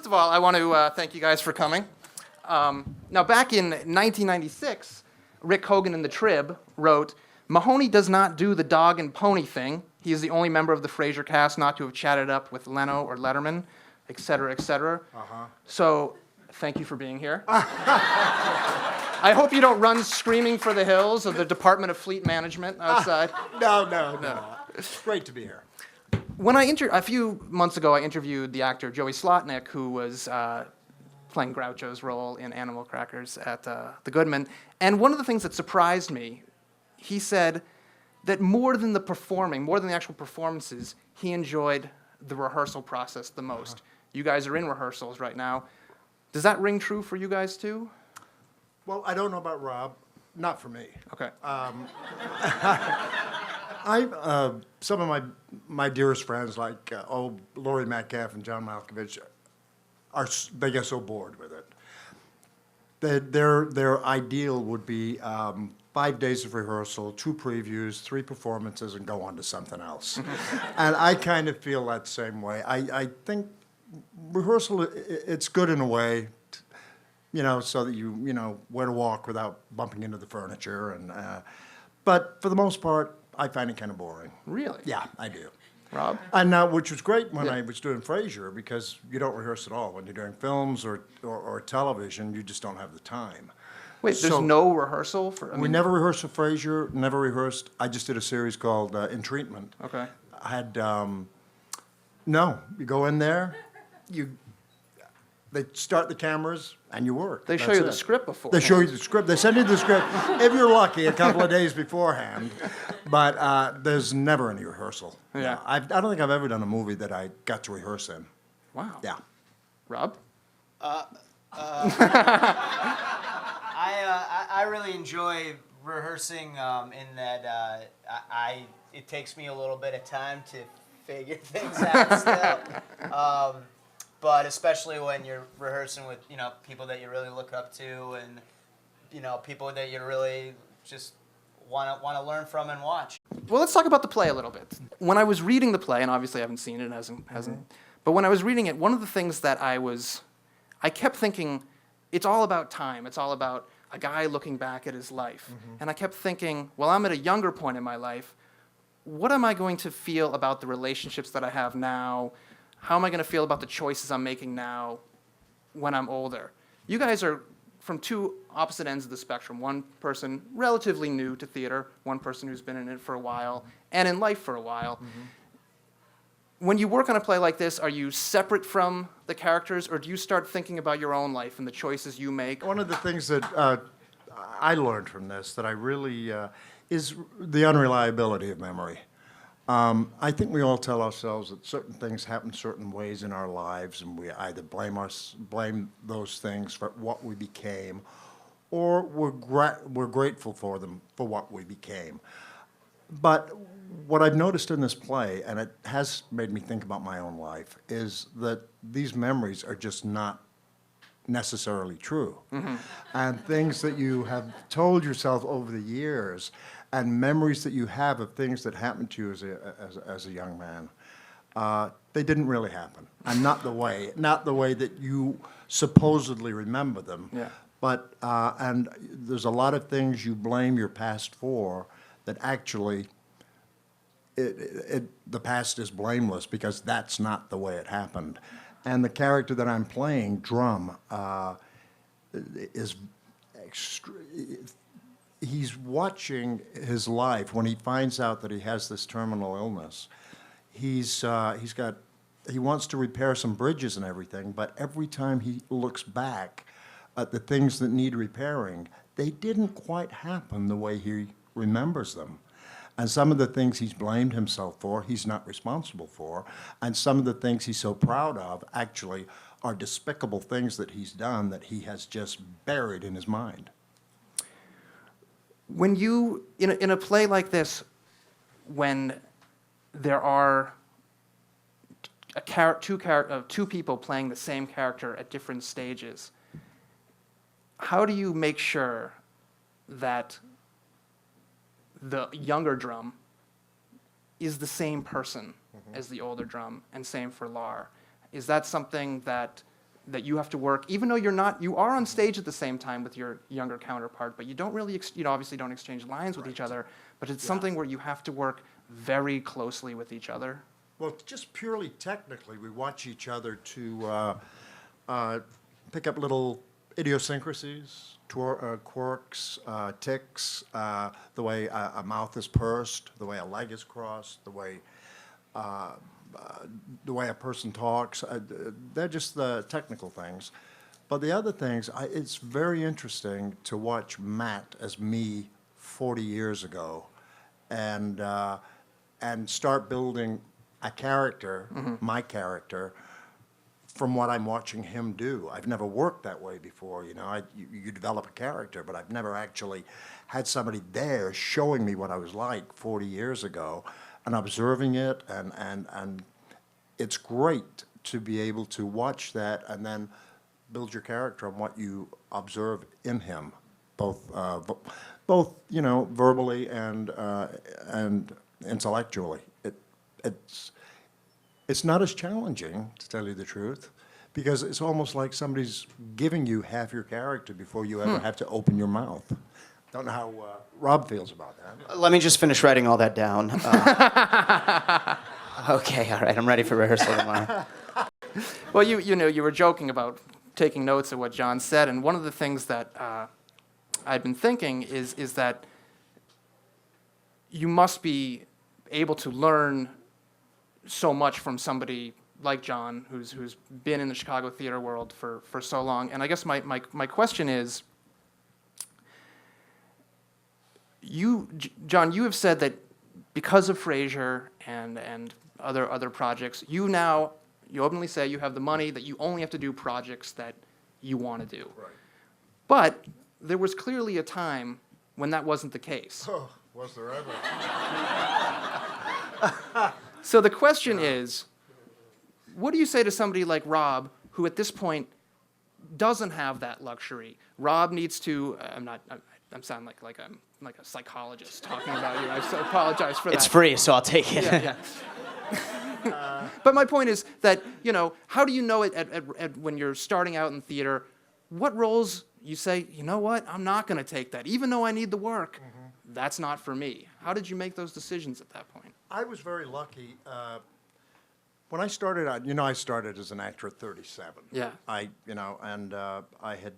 of all, I want to thank you guys for coming. Now, back in 1996, Rick Hogan in The Trib wrote, Mahoney does not do the dog and pony thing. He is the only member of the Frasier cast not to have chatted up with Leno or Letterman, et cetera, et cetera. So, thank you for being here. I hope you don't run screaming for the hills of the Department of Fleet Management outside. No. It's great to be here. When a few months ago, I interviewed the actor Joey Slotnick, who was playing Groucho's role in Animal Crackers at the Goodman. And one of the things that surprised me, he said that more than the actual performances, he enjoyed the rehearsal process the most. You guys are in rehearsals right now. Does that ring true for you guys too? Well, I don't know about Rob. Not for me. Okay. Some of my dearest friends, like Laurie Metcalf and John Malkovich, they get so bored with it. Their ideal would be 5 days of rehearsal, 2 previews, 3 performances, and go on to something else. And I kind of feel that same way. I think rehearsal, it's good in a way, so that you know where to walk without bumping into the furniture. And but for the most part, I find it kind of boring. Really? Yeah, I do. Rob? And which was great when I was doing Frasier, because you don't rehearse at all. When you're doing films or television, you just don't have the time. Wait, there's no rehearsal for? We never rehearsed for Frasier. Never rehearsed. I just did a series called In Treatment. Okay. I had no. You go in there, they start the cameras, and you work. They show you the script before. They show you the script. They send you the script, if you're lucky, a couple of days beforehand. But there's never any rehearsal. Yeah. I don't think I've ever done a movie that I got to rehearse in. Wow. Yeah. Rob? I really enjoy rehearsing in that it takes me a little bit of time to figure things out still. But especially when you're rehearsing with, people that you really look up to and, people that you really just want to learn from and watch. Well, let's talk about the play a little bit. When I was reading the play, and obviously I haven't seen it, hasn't. But when I was reading it, one of the things that I kept thinking, it's all about time. It's all about a guy looking back at his life. And I kept thinking, well, I'm at a younger point in my life. What am I going to feel about the relationships that I have now? How am I going to feel about the choices I'm making now when I'm older? You guys are from two opposite ends of the spectrum. One person relatively new to theater, one person who's been in it for a while, and in life for a while. When you work on a play like this, are you separate from the characters, or do you start thinking about your own life and the choices you make? One of the things that I learned from this that I really is the unreliability of memory. I think we all tell ourselves that certain things happen certain ways in our lives, and we either blame those things for what we became, or we're grateful for them for what we became. But what I've noticed in this play, and it has made me think about my own life, is that these memories are just not necessarily true. And things that you have told yourself over the years, and memories that you have of things that happened to you as a young man, they didn't really happen, and not the way that you supposedly remember them. Yeah. But and there's a lot of things you blame your past for that actually the past is blameless, because that's not the way it happened. And the character that I'm playing, Drum, is he's watching his life when he finds out that he has this terminal illness. He wants to repair some bridges and everything, but every time he looks back at the things that need repairing, they didn't quite happen the way he remembers them. And some of the things he's blamed himself for, he's not responsible for. And some of the things he's so proud of actually are despicable things that he's done that he has just buried in his mind. When you, in a play like this, when there are two people playing the same character at different stages, how do you make sure that the younger Drum is the same person as the older Drum, and same for Lar? Is that something that that you have to work, even though you are on stage at the same time with your younger counterpart, but you don't really, obviously don't exchange lines with each other, but it's something where you have to work very closely with each other. Well, just purely technically, we watch each other to pick up little idiosyncrasies, quirks, tics, the way a mouth is pursed, the way a leg is crossed, the way a person talks. They're just the technical things. But the other things, it's very interesting to watch Matt as me 40 years ago and start building a character, my character, from what I'm watching him do. I've never worked that way before, you develop a character, but I've never actually had somebody there showing me what I was like 40 years ago and observing it, and it's great to be able to watch that and then build your character on what you observe in him, both verbally and intellectually. It's not as challenging, to tell you the truth, because it's almost like somebody's giving you half your character before you ever have to open your mouth. Don't know how Rob feels about that. Let me just finish writing all that down. Okay, all right, I'm ready for rehearsal tomorrow. Well, you were joking about taking notes of what John said, and one of the things that I've been thinking is that you must be able to learn so much from somebody like John, who's been in the Chicago theater world for so long. And I guess my question is, John, you have said that because of Frasier and other projects, you openly say you have the money, that you only have to do projects that you want to do. Right. But there was clearly a time when that wasn't the case. Oh, was there ever? So the question is, what do you say to somebody like Rob, who at this point doesn't have that luxury? Rob needs to. I'm sounding like I'm like a psychologist talking about you. I so apologize for that. It's free, so I'll take it. Yeah. But my point is that how do you know at when you're starting out in theater, what roles you say, you know what, I'm not going to take that, even though I need the work. That's not for me. How did you make those decisions at that point? I was very lucky. When I started out, I started as an actor at 37. Yeah. I had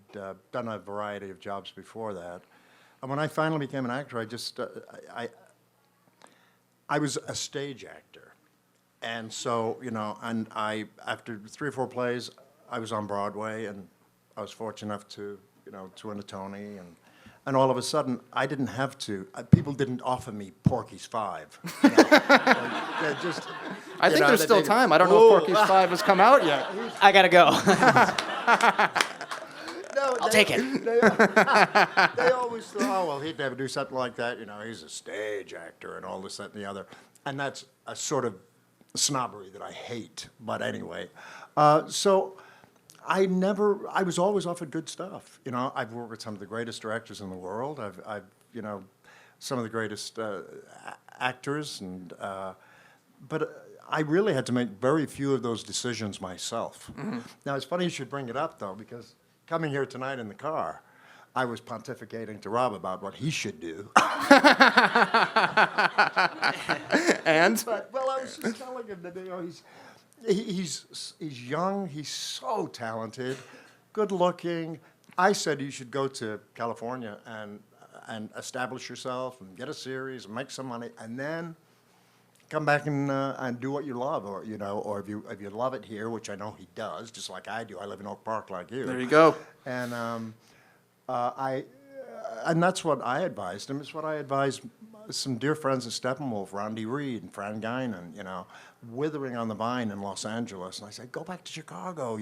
done a variety of jobs before that. And when I finally became an actor, I was a stage actor. And so, after 3 or 4 plays, I was on Broadway, and I was fortunate enough to win a Tony, and all of a sudden, I didn't have to. People didn't offer me Porky's 5. I think there's still time. I don't know if Porky's 5 has come out yet. I gotta go. No, I'll take it. They always thought, oh, well, he'd never do something like that. He's a stage actor and all this, that, and the other. And that's a sort of snobbery that I hate. But anyway, so I was always offered good stuff. I've worked with some of the greatest directors in the world. I've some of the greatest actors, but I really had to make very few of those decisions myself. Now, it's funny you should bring it up, though, because coming here tonight in the car, I was pontificating to Rob about what he should do. And? Well, I was just telling him that he's young, he's so talented, good looking. I said you should go to California and establish yourself and get a series and make some money, and then come back and do what you love, or if you love it here, which I know he does, just like I do. I live in Oak Park like you. There you go. And and that's what I advised him. It's what I advised some dear friends at Steppenwolf, Rondi Reed and Fran Guinan, withering on the vine in Los Angeles. And I said, go back to Chicago.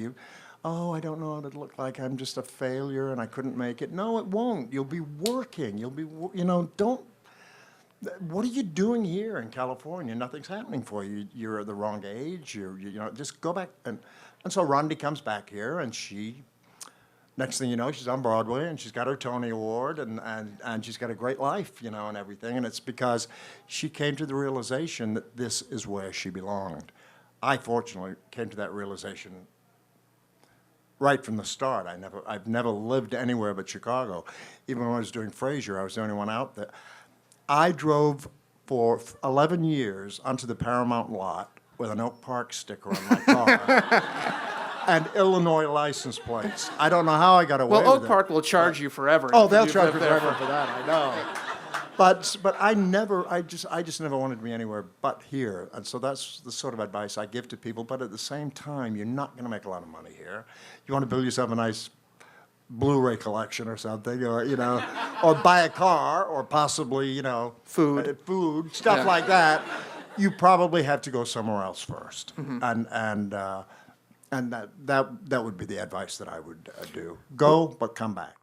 I don't know what it'd look like. I'm just a failure and I couldn't make it. No, it won't. You'll be working. What are you doing here in California? Nothing's happening for you. You're the wrong age. Just go back. And so Rondi comes back here, and next thing you know, she's on Broadway, and she's got her Tony Award, and she's got a great life, and everything. And it's because she came to the realization that this is where she belonged. I, fortunately, came to that realization right from the start. I've never lived anywhere but Chicago. Even when I was doing Frasier, I was the only one out there. I drove for 11 years onto the Paramount lot with an Oak Park sticker on my car and Illinois license plates. I don't know how I got away Well, with Oak it. Park will charge you forever. Oh, if they'll you've charge me lived there forever for that. I know. But I just never wanted to be anywhere but here, and so that's the sort of advice I give to people. But at the same time, you're not going to make a lot of money here. You want to build yourself a nice Blu-ray collection or something, or or buy a car, or possibly Food. stuff Yeah. like that. You probably have to go somewhere else first, and that would be the advice that I would do. Go, but come back.